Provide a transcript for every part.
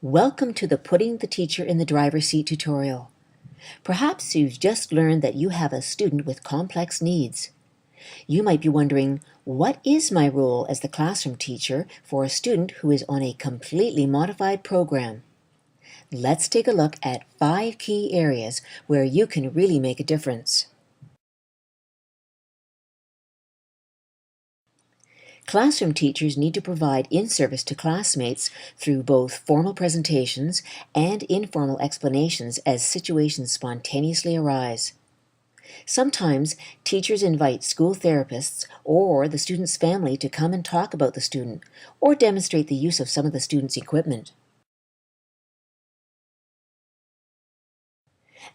Welcome to the Putting the Teacher in the Driver's Seat tutorial. Perhaps you've just learned that you have a student with complex needs. You might be wondering, what is my role as the classroom teacher for a student who is on a completely modified program? Let's take a look at 5 key areas where you can really make a difference. Classroom teachers need to provide in-service to classmates through both formal presentations and informal explanations as situations spontaneously arise. Sometimes teachers invite school therapists or the student's family to come and talk about the student or demonstrate the use of some of the student's equipment.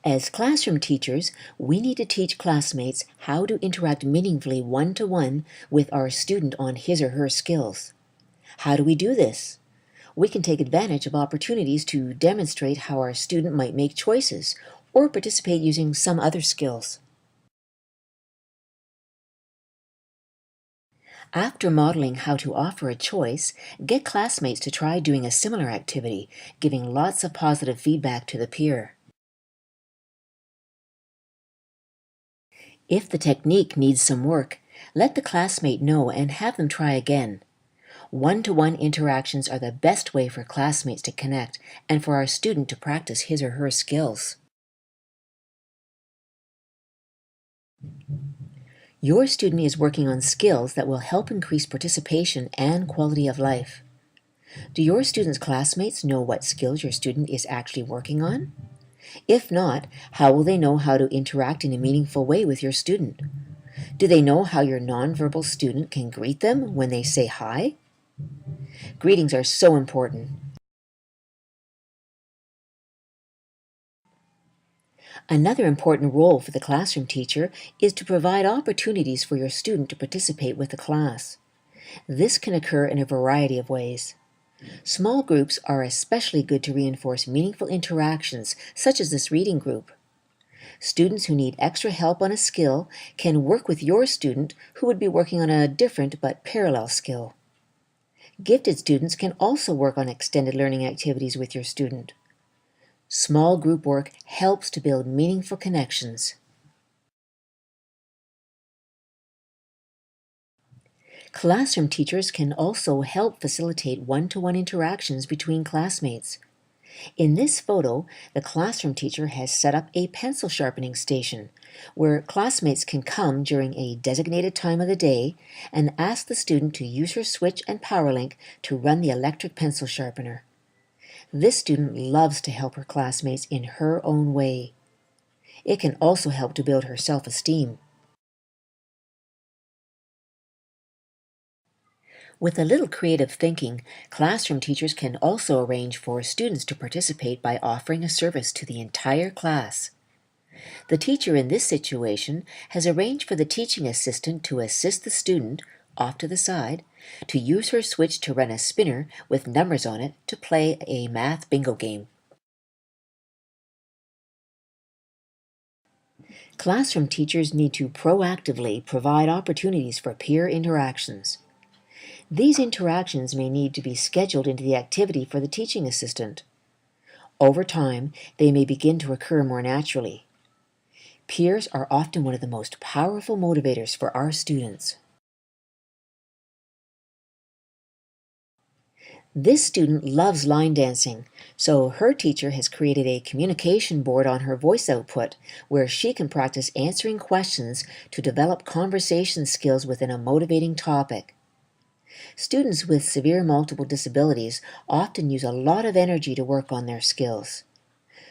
As classroom teachers, we need to teach classmates how to interact meaningfully one-to-one with our student on his or her skills. How do we do this? We can take advantage of opportunities to demonstrate how our student might make choices or participate using some other skills. After modeling how to offer a choice, get classmates to try doing a similar activity, giving lots of positive feedback to the peer. If the technique needs some work, let the classmate know and have them try again. One-to-one interactions are the best way for classmates to connect and for our student to practice his or her skills. Your student is working on skills that will help increase participation and quality of life. Do your student's classmates know what skills your student is actually working on? If not, how will they know how to interact in a meaningful way with your student? Do they know how your nonverbal student can greet them when they say hi? Greetings are so important. Another important role for the classroom teacher is to provide opportunities for your student to participate with the class. This can occur in a variety of ways. Small groups are especially good to reinforce meaningful interactions, such as this reading group. Students who need extra help on a skill can work with your student who would be working on a different but parallel skill. Gifted students can also work on extended learning activities with your student. Small group work helps to build meaningful connections. Classroom teachers can also help facilitate one-to-one interactions between classmates. In this photo, the classroom teacher has set up a pencil sharpening station where classmates can come during a designated time of the day and ask the student to use her switch and power link to run the electric pencil sharpener. This student loves to help her classmates in her own way. It can also help to build her self-esteem. With a little creative thinking, classroom teachers can also arrange for students to participate by offering a service to the entire class. The teacher in this situation has arranged for the teaching assistant to assist the student, off to the side, to use her switch to run a spinner with numbers on it to play a math bingo game. Classroom teachers need to proactively provide opportunities for peer interactions. These interactions may need to be scheduled into the activity for the teaching assistant. Over time, they may begin to occur more naturally. Peers are often one of the most powerful motivators for our students. This student loves line dancing, so her teacher has created a communication board on her voice output where she can practice answering questions to develop conversation skills within a motivating topic. Students with severe multiple disabilities often use a lot of energy to work on their skills.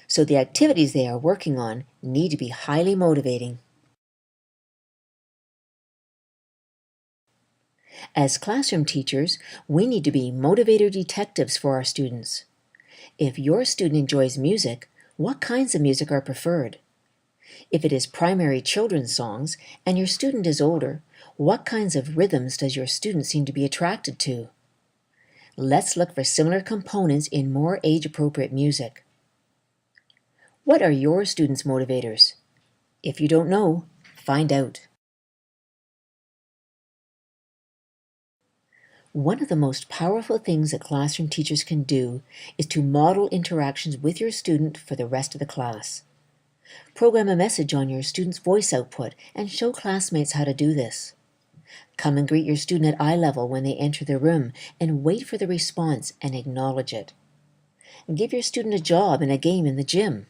So the activities they are working on need to be highly motivating. As classroom teachers, we need to be motivator detectives for our students. If your student enjoys music, what kinds of music are preferred? If it is primary children's songs and your student is older, what kinds of rhythms does your student seem to be attracted to? Let's look for similar components in more age-appropriate music. What are your students' motivators? If you don't know, find out. One of the most powerful things that classroom teachers can do is to model interactions with your student for the rest of the class. Program a message on your student's voice output and show classmates how to do this. Come and greet your student at eye level when they enter the room and wait for the response and acknowledge it. Give your student a job in a game in the gym.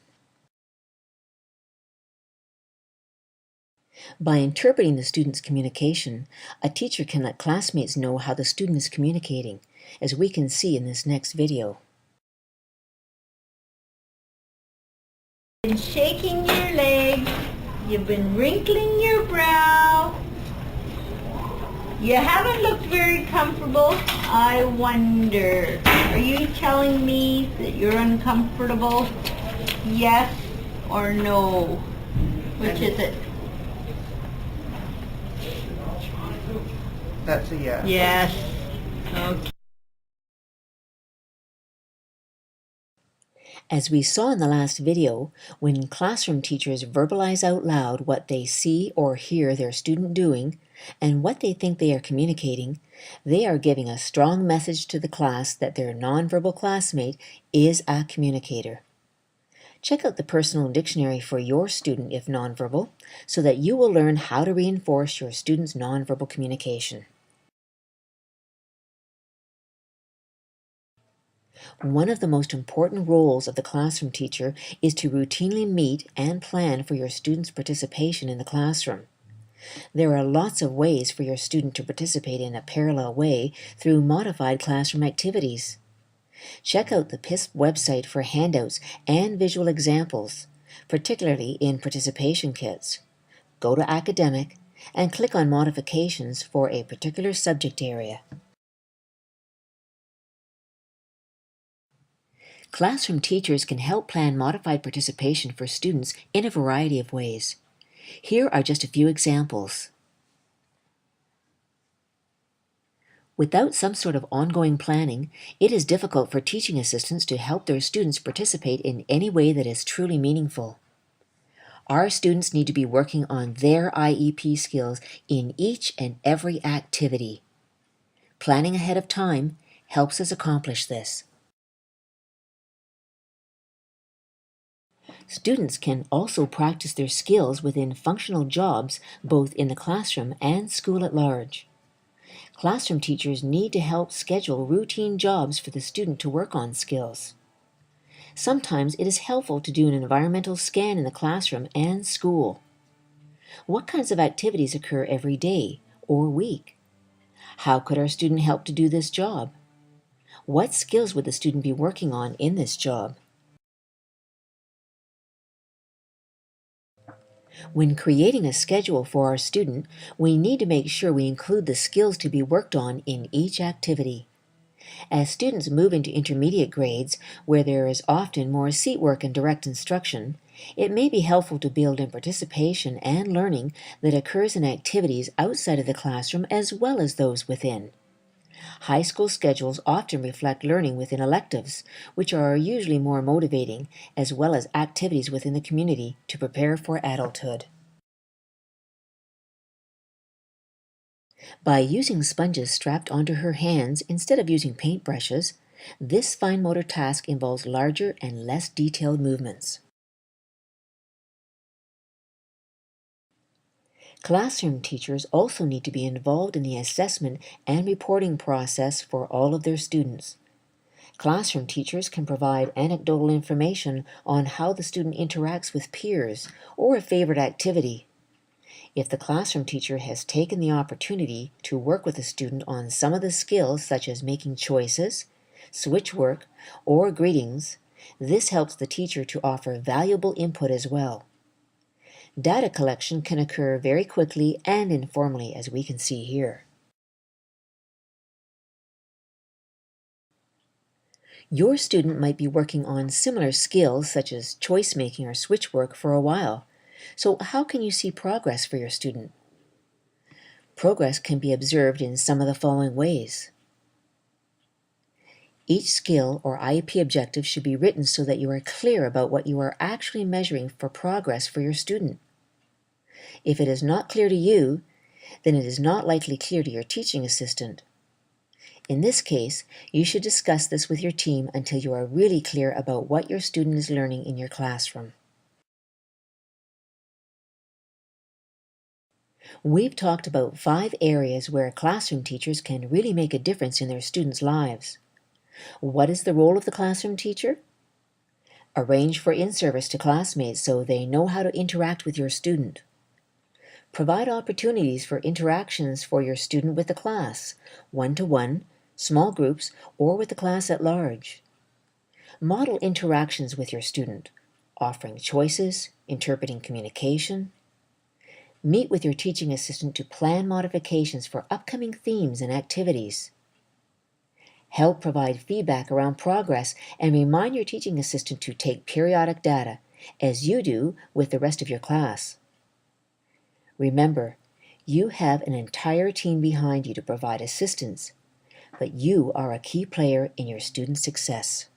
By interpreting the student's communication, a teacher can let classmates know how the student is communicating, as we can see in this next video. You've been shaking your legs, you've been wrinkling your brow, you haven't looked very comfortable. I wonder, are you telling me that you're uncomfortable? Yes or no? Which is it? That's a yes. Yes. Okay. As we saw in the last video, when classroom teachers verbalize out loud what they see or hear their student doing and what they think they are communicating, they are giving a strong message to the class that their nonverbal classmate is a communicator. Check out the personal dictionary for your student if nonverbal, so that you will learn how to reinforce your student's nonverbal communication. One of the most important roles of the classroom teacher is to routinely meet and plan for your student's participation in the classroom. There are lots of ways for your student to participate in a parallel way through modified classroom activities. Check out the PISP website for handouts and visual examples, particularly in participation kits. Go to Academic and click on Modifications for a particular subject area. Classroom teachers can help plan modified participation for students in a variety of ways. Here are just a few examples. Without some sort of ongoing planning, it is difficult for teaching assistants to help their students participate in any way that is truly meaningful. Our students need to be working on their IEP skills in each and every activity. Planning ahead of time helps us accomplish this. Students can also practice their skills within functional jobs both in the classroom and school at large. Classroom teachers need to help schedule routine jobs for the student to work on skills. Sometimes it is helpful to do an environmental scan in the classroom and school. What kinds of activities occur every day or week? How could our student help to do this job? What skills would the student be working on in this job? When creating a schedule for our student, we need to make sure we include the skills to be worked on in each activity. As students move into intermediate grades, where there is often more seat work and direct instruction, it may be helpful to build in participation and learning that occurs in activities outside of the classroom as well as those within. High school schedules often reflect learning within electives, which are usually more motivating, as well as activities within the community to prepare for adulthood. By using sponges strapped onto her hands instead of using paintbrushes, this fine motor task involves larger and less detailed movements. Classroom teachers also need to be involved in the assessment and reporting process for all of their students. Classroom teachers can provide anecdotal information on how the student interacts with peers or a favorite activity. If the classroom teacher has taken the opportunity to work with a student on some of the skills such as making choices, switch work, or greetings, this helps the teacher to offer valuable input as well. Data collection can occur very quickly and informally, as we can see here. Your student might be working on similar skills such as choice making or switch work for a while. So how can you see progress for your student? Progress can be observed in some of the following ways. Each skill or IEP objective should be written so that you are clear about what you are actually measuring for progress for your student. If it is not clear to you, then it is not likely clear to your teaching assistant. In this case, you should discuss this with your team until you are really clear about what your student is learning in your classroom. We've talked about 5 areas where classroom teachers can really make a difference in their students' lives. What is the role of the classroom teacher? Arrange for in-service to classmates so they know how to interact with your student. Provide opportunities for interactions for your student with the class, one-to-one, small groups, or with the class at large. Model interactions with your student, offering choices, interpreting communication. Meet with your teaching assistant to plan modifications for upcoming themes and activities. Help provide feedback around progress and remind your teaching assistant to take periodic data, as you do with the rest of your class. Remember, you have an entire team behind you to provide assistance, but you are a key player in your students' success.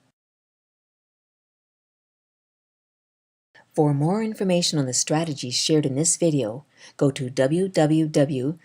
For more information on the strategies shared in this video, go to www.pisp.ca.